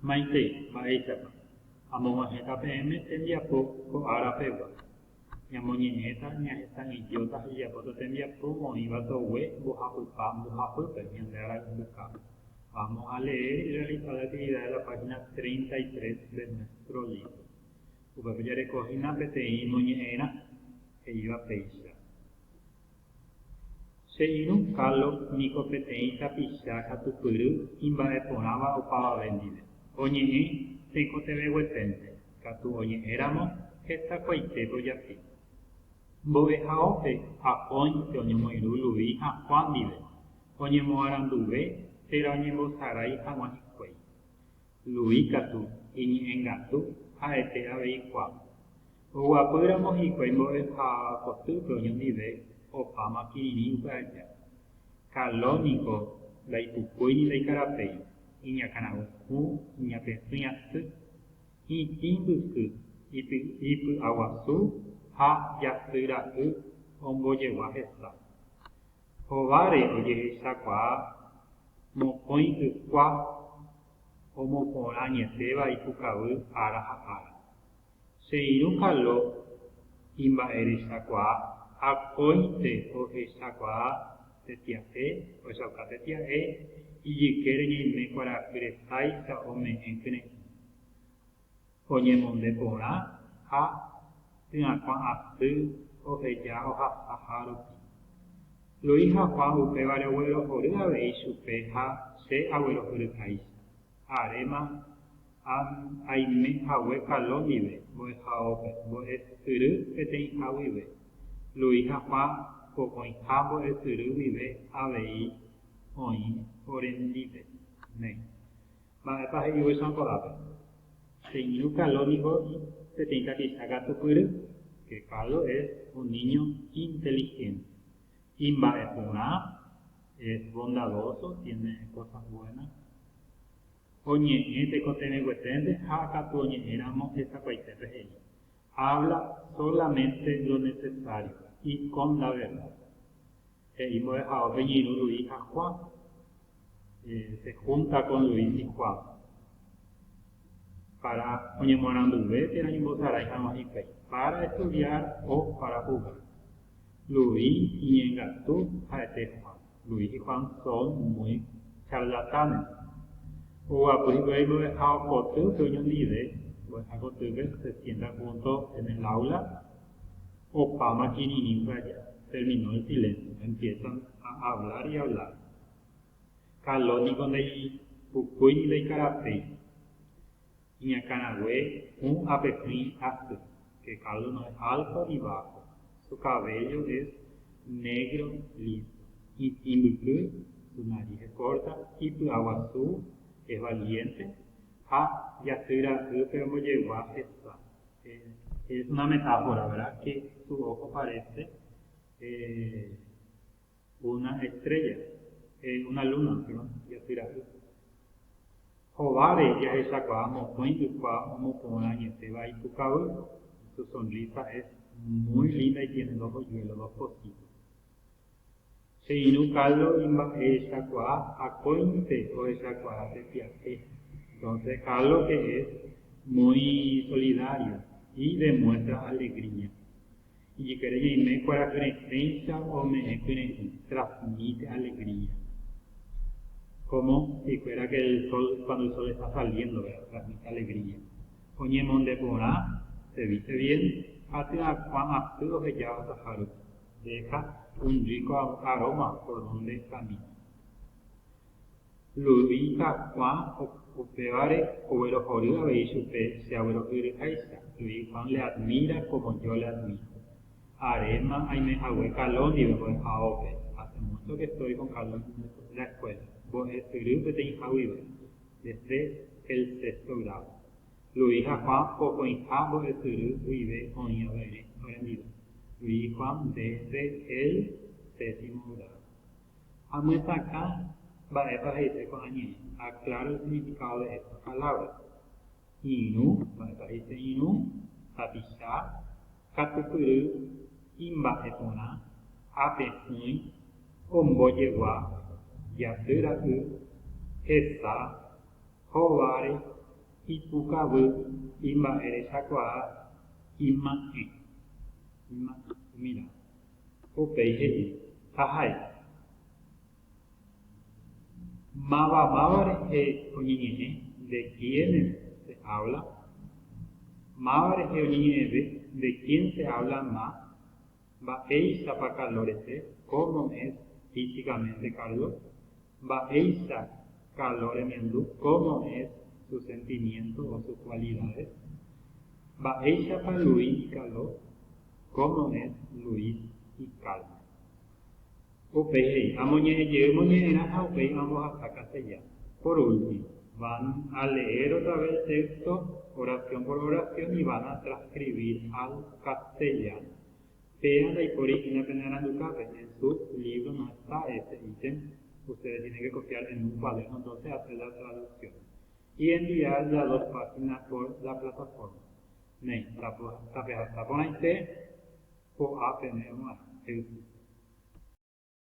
Maite, mba'éichapa. Amoguãhéta peẽme tembiapo ko ára pegua. Ñamoñe'ẽta ñaheta idiota hejapóta tembiapo oĩva togue mbohapýpe ñande Arañañuka. Vamos a leer y realizar la actividad de la página 33 de nuestro libro. Upépe jarekohína peteĩ moñe'ẽrã he'íva péicha. Che irũ Carlos niko peteĩ tapicha katupyry imba'eporãva opavave ndive. Oñe'ẽ tekotevẽgueténte katu oñe'ẽramo hetakuaitépe ojapi. Mbo'ehaópe akóinte oñemoirũ Luis ha Juan ndive. Oñemoaranduve térã oñembosarái hag̃ua hikuái. Luis katu iñe'ẽngatu ha'ete avei Juan. Oguapýramo hikuái mbo'ehakotýpe oñondive opáma kirirĩ upe aja. Carlos niko ndaipukúi ni ndaikarapéi, iñakãraguy, iñapesýi asy, itĩ mbyky, ipy'aguasu ha jasy ra'y ombojegua hesa. Hóvare ojehechakuaa mokõi ykua omoporã añetéva ipukavy ára ha ára. Che irũ Carlos imba'erechakuaa akóinte ohechakuaa tetia'e, oechauka tetia'e ijyke reñeime kuarahy resáicha ome'ẽ kyrẽ'ỹ. Oñemonde porã ha ty'akuã asy oheja ohasaha rupi. Luis ha Juan upévare oguerohory avei chupe ha che aguerohyrýicha. Aréma aimehague Carlos ndive mbo'ehaópe, mbo'esyry peteĩha guive. Luis ha Juan pokõiha mbo'esyry guive avei oĩ orendive. Mba'épa he'ívo Che'ã ko'ápe. Che irũ Carlos niko peteĩ tapicha katupyry, que Carlos es un niño inteligente. Imba'eporã es bondadoso, tiene cosas buenas. Oñe'ẽ tekotevẽgueténte ha katu oñe'ẽramo hetakuaitépe he'i. Habla solamente lo necesario y con la verdad. He'i mbo'ehaópe ñirũ Luis ha Juan. Se junta con Luis y Juan para oñemoaranduve térã oñembosarái hag̃ua hikuái, para estudiar o para jugar. Luis iñe'ẽngatu ha'ete Juan. Luis y Juan son muy charlatanes. Oguapy hikuái mbo'ehakotýpe oñondive, mbo'ehakotýpe se sientan juntos en el aula, opáma kirirĩ upe aja. Terminó el silencio, empiezan a hablar y hablar. Carlos niko ndaipukúi ni ndaikarapéi, iñakãrague apesýi asy, que Carlos no es alto ni bajo. Su cabello es negro liso. Itĩ mbyky, su nariz es corta, ipy'aguasu, es valiente, ha jasy ra'ýpe ombojegua hesa. Es una metáfora, ¿verdad? Que su ojo parece una estrella, una luna, perdón, jasy ra'y. Hóvare jahechakuaa mokõi ykua omoporã añetéva ipukavy. Su sonrisa es muy linda y tiene dos hoyuelos, dos pocitos. Che irũ Carlos imba'echakuaa akóinte ohechakuaa tetia'e. Entonces Carlos, que es muy solidario y demuestra alegría. Y que reñeime kuarahy reséicha ome'ẽ kyrẽ'ỹ, transmite alegría. Como si fuera que el sol, cuando el sol está saliendo, transmite alegría. Oñemonde porã, se viste bien, haty'akuã asy oheja osahárupi. Deja un rico aroma por donde camina. Luis ha Juan upévare oguerohory avei chupe che aguerohyrýicha. Luis Juan le admira como yo le admiro. Aréma aimehague Carlos ndive mbo'ehaópe. Hace mucho que estoy con Carlos en la escuela. Mbo'esyry peteĩha guive, desde el 6º grado. Luis ha Juan pokõiha mbo'esyry guive oĩ orendive. Luis y Juan desde el 7º grado. Amyasakã mba'épa he'ise ko'añe'ẽ. Aclaro el significado de estas palabras. Irũ, mba'épa he'ise irũ, tapicha, katupyry, imba'eporã, apesýi, ombojegua, jasy ra'y, hesa, hóvare, ipukavu imba'erechakuaa ima'ẽ. Mira, upéi he'i ahái. Máva rehe oñeñe'ẽ de quién se habla. Máva rehe oñeñe'ẽve de quién se habla más. Mba'éichapa Carlos rehe cómo es físicamente Carlos. Mba'éicha Carlos remiandu cómo es su sentimiento o sus cualidades. Mba'éichapa Luis y Carlos cómo es Luis y Carlos. Upéi amoñe'ẽrã ha upéi ambohasa castellano. Por último, van a leer otra vez el texto oración por oración y van a transcribir al castellano. Vean la Hipócrita Penaranducape, en su libro no está ese ítem. Ustedes tienen que copiar en un cuaderno, entonces hacer la traducción y enviar las 2 páginas por la plataforma. Tapehasa ponaite po apeneuma.